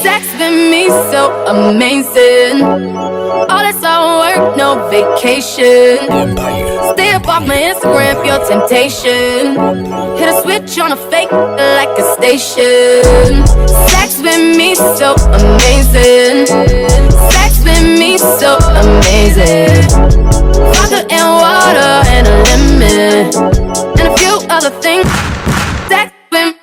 Sex with me so amazing. All this hard work, no vacation. Stay up off my Instagram, pure temptation. Hit a switch on a fake like a station. Sex with me so amazing. Sex with me so amazing. Vodka and water and a lemon and a few other things. Sex with me.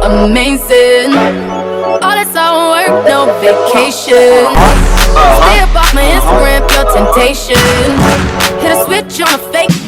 Amazing. All this hard work, no vacation. Stay up off my Instagram, pure temptation. Hit a switch on a fake